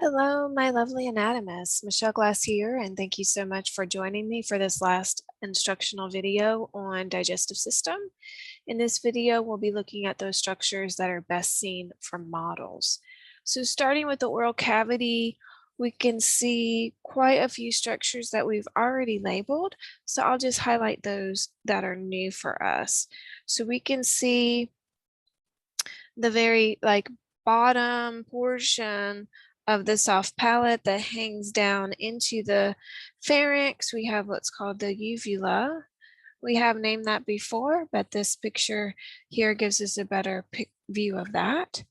Hello, my lovely anatomists. Michelle Glass here, and thank you so much for joining me for this last instructional video on digestive system. In this video, we'll be looking at those structures that are best seen from models. So starting with the oral cavity, we can see quite a few structures that we've already labeled. So I'll just highlight those that are new for us. So we can see the very bottom portion of the soft palate that hangs down into the pharynx. We have what's called the uvula. We have named that before, but this picture here gives us a better view of that.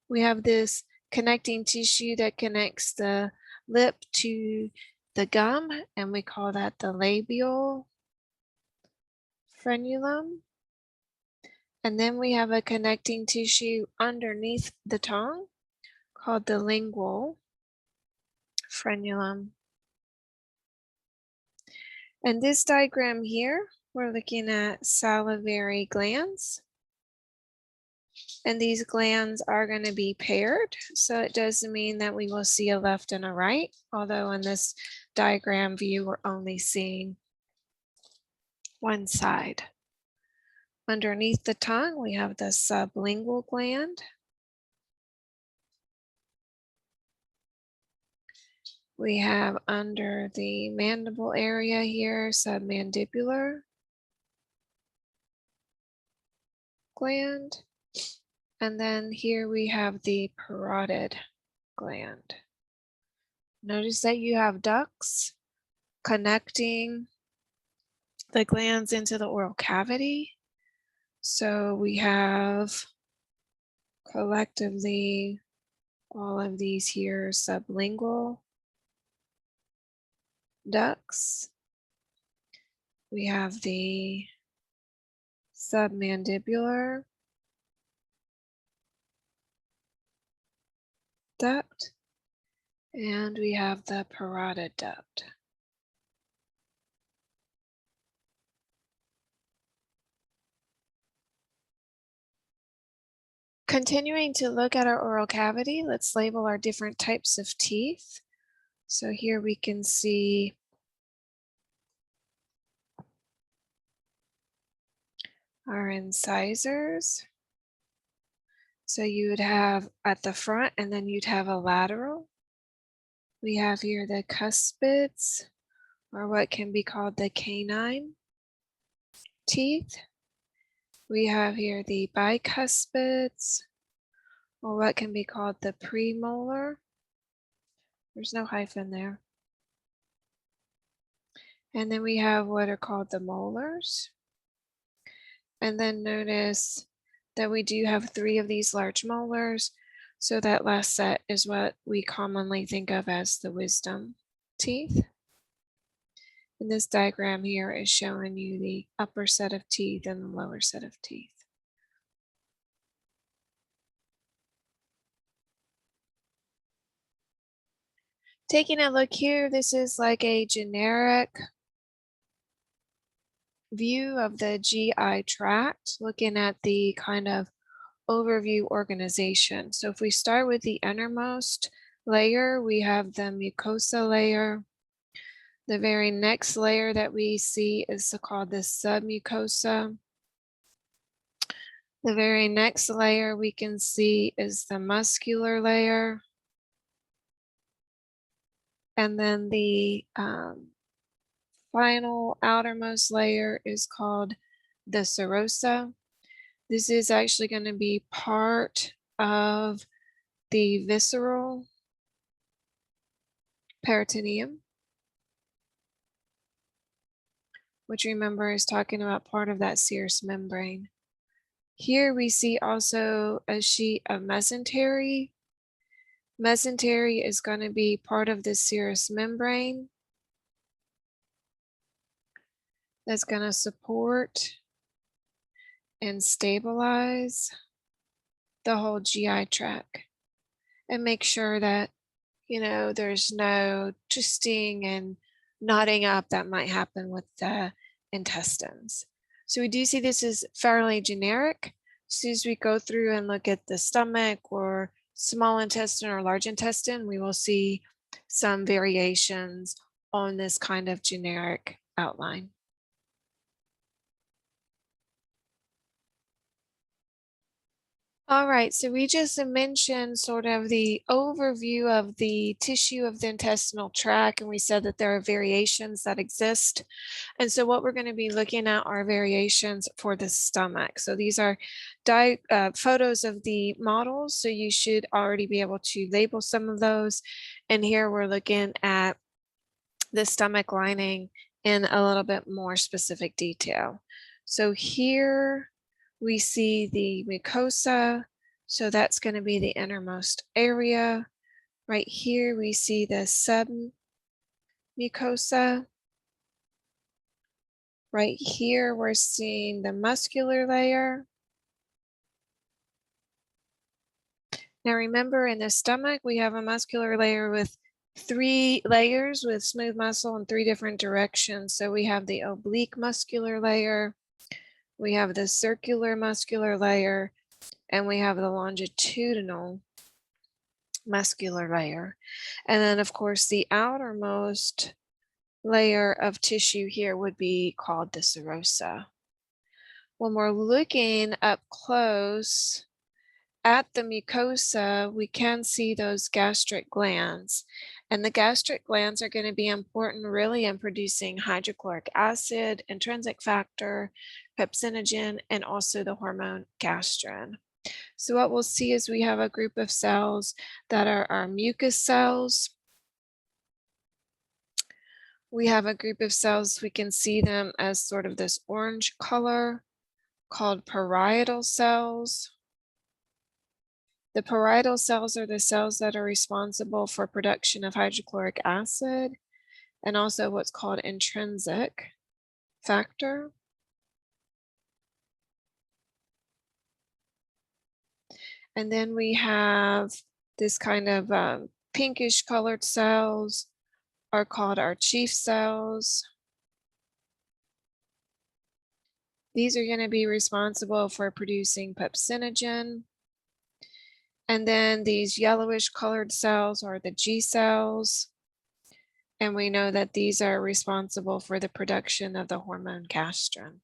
We have this connecting tissue that connects the lip to the gum, and we call that the labial frenulum. And then we have a connecting tissue underneath the tongue called the lingual frenulum. And this diagram here, we're looking at salivary glands. And these glands are going to be paired. So it doesn't mean that we will see a left and a right, although in this diagram view, we're only seeing one side. Underneath the tongue, we have the sublingual gland. We have under the mandible area here, submandibular gland. And then here we have the parotid gland. Notice that you have ducts connecting the glands into the oral cavity. So we have collectively all of these here sublingual ducts. We have the submandibular duct, and we have the parotid duct. Continuing to look at our oral cavity, let's label our different types of teeth. So here we can see our incisors. So you would have at the front, and then you'd have a lateral. We have here the cuspids, or what can be called the canine teeth. We have here the bicuspids, or what can be called the premolar. There's no hyphen there. And then we have what are called the molars. And then notice that we do have 3 of these large molars. So that last set is what we commonly think of as the wisdom teeth. And this diagram here is showing you the upper set of teeth and the lower set of teeth. Taking a look here, this is like a generic view of the GI tract, looking at the kind of overview organization. So if we start with the innermost layer, we have the mucosa layer. The very next layer that we see is called the submucosa. The very next layer we can see is the muscular layer. And then the final outermost layer is called the serosa. This is actually going to be part of the visceral peritoneum, which remember is talking about part of that serous membrane. Here we see also a sheet of mesentery. Mesentery is going to be part of the serous membrane that's going to support and stabilize the whole GI tract and make sure that, there's no twisting and knotting up that might happen with the intestines. So we do see this is fairly generic. As soon as we go through and look at the stomach or small intestine or large intestine, we will see some variations on this kind of generic outline. All right, so we just mentioned sort of the overview of the tissue of the intestinal tract, and we said that there are variations that exist. And so what we're going to be looking at are variations for the stomach. So these are photos of the models, so you should already be able to label some of those. And here we're looking at the stomach lining in a little bit more specific detail. So here we see the mucosa, so that's going to be the innermost area. Right here we see the submucosa. Right here we're seeing the muscular layer. Now remember, in the stomach we have a muscular layer with 3 layers with smooth muscle in 3 different directions. So we have the oblique muscular layer, we have the circular muscular layer, and we have the longitudinal muscular layer. And then of course the outermost layer of tissue here would be called the serosa. When we're looking up close at the mucosa, we can see those gastric glands. And the gastric glands are going to be important really in producing hydrochloric acid, intrinsic factor, pepsinogen, and also the hormone gastrin. So what we'll see is we have a group of cells that are our mucus cells. We have a group of cells, we can see them as sort of this orange color called parietal cells. The parietal cells are the cells that are responsible for production of hydrochloric acid and also what's called intrinsic factor. And then we have this kind of pinkish colored cells are called our chief cells. These are going to be responsible for producing pepsinogen. And then these yellowish colored cells are the G cells. And we know that these are responsible for the production of the hormone gastrin.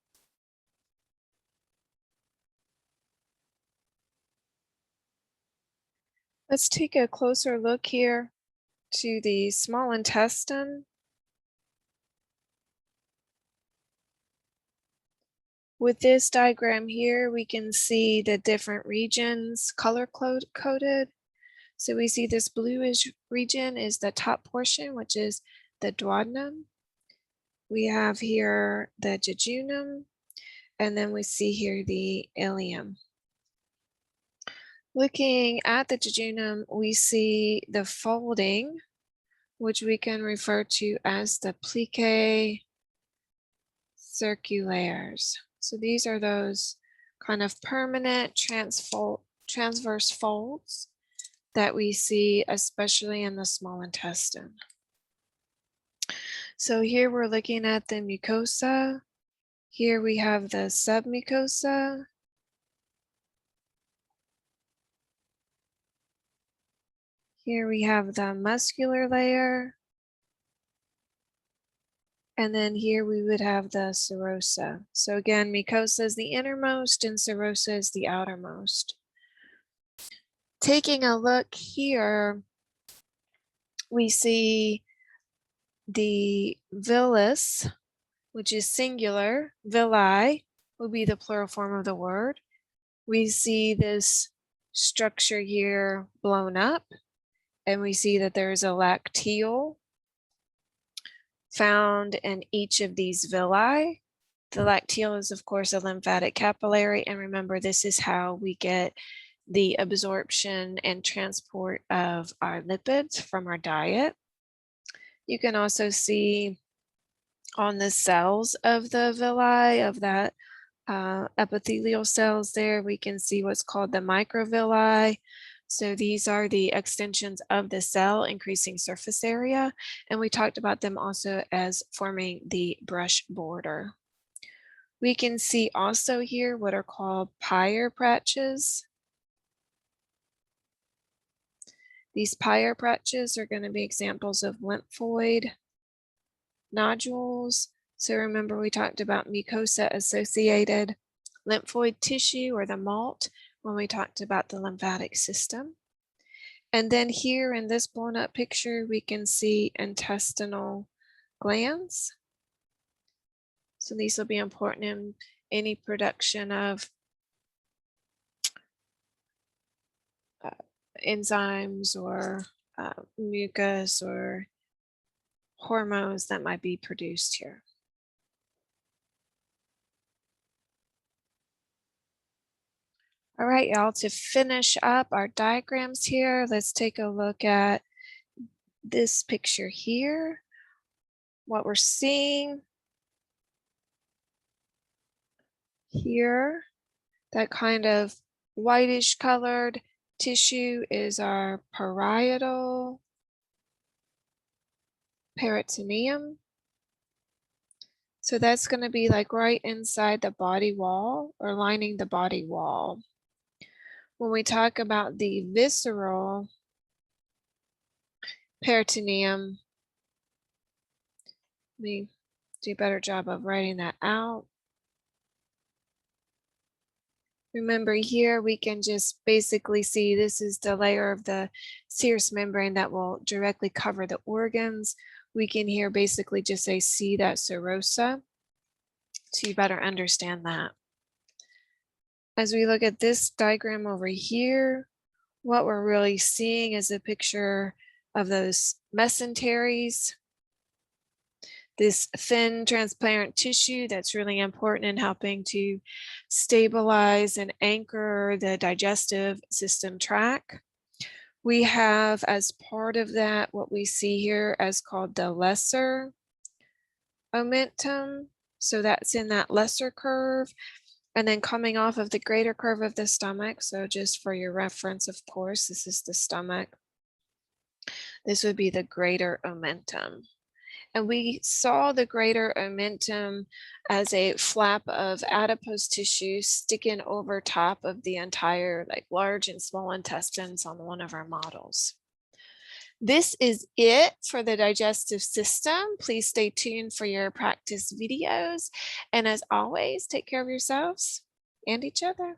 Let's take a closer look here to the small intestine. With this diagram here, we can see the different regions color coded. So we see this bluish region is the top portion, which is the duodenum. We have here the jejunum, and then we see here the ileum. Looking at the jejunum, we see the folding, which we can refer to as the plicae circulaires. So these are those kind of permanent transverse folds that we see, especially in the small intestine. So here we're looking at the mucosa. Here we have the submucosa. Here we have the muscular layer. And then here we would have the serosa. So again, mucosa is the innermost and serosa is the outermost. Taking a look here, we see the villus, which is singular. Villi will be the plural form of the word. We see this structure here blown up, and we see that there is a lacteal found in each of these villi. The lacteal is, of course, a lymphatic capillary, and remember, this is how we get the absorption and transport of our lipids from our diet. You can also see on the cells of the villi, of that epithelial cells there, we can see what's called the microvilli. So these are the extensions of the cell, increasing surface area. And we talked about them also as forming the brush border. We can see also here what are called Peyerpratches. These pyre patches are going to be examples of lymphoid nodules. So remember we talked about mucosa-associated lymphoid tissue, or the MALT, when we talked about the lymphatic system. And then here in this blown up picture, we can see intestinal glands. So these will be important in any production of enzymes or mucus or hormones that might be produced here. All right, y'all, to finish up our diagrams here, let's take a look at this picture here. What we're seeing here, that kind of whitish colored tissue, is our parietal peritoneum. So that's going to be like right inside the body wall or lining the body wall. When we talk about the visceral peritoneum, let me do a better job of writing that out. Remember here, we can just basically see this is the layer of the serous membrane that will directly cover the organs. We can here basically just say see that serosa to better understand that. As we look at this diagram over here, what we're really seeing is a picture of those mesenteries, this thin transparent tissue that's really important in helping to stabilize and anchor the digestive system tract. We have, as part of that, what we see here as called the lesser omentum. So that's in that lesser curve. And then coming off of the greater curve of the stomach, so just for your reference, of course, this is the stomach. This would be the greater omentum. And we saw the greater omentum as a flap of adipose tissue sticking over top of the entire large and small intestines on one of our models. This is it for the digestive system. Please stay tuned for your practice videos. And as always, take care of yourselves and each other.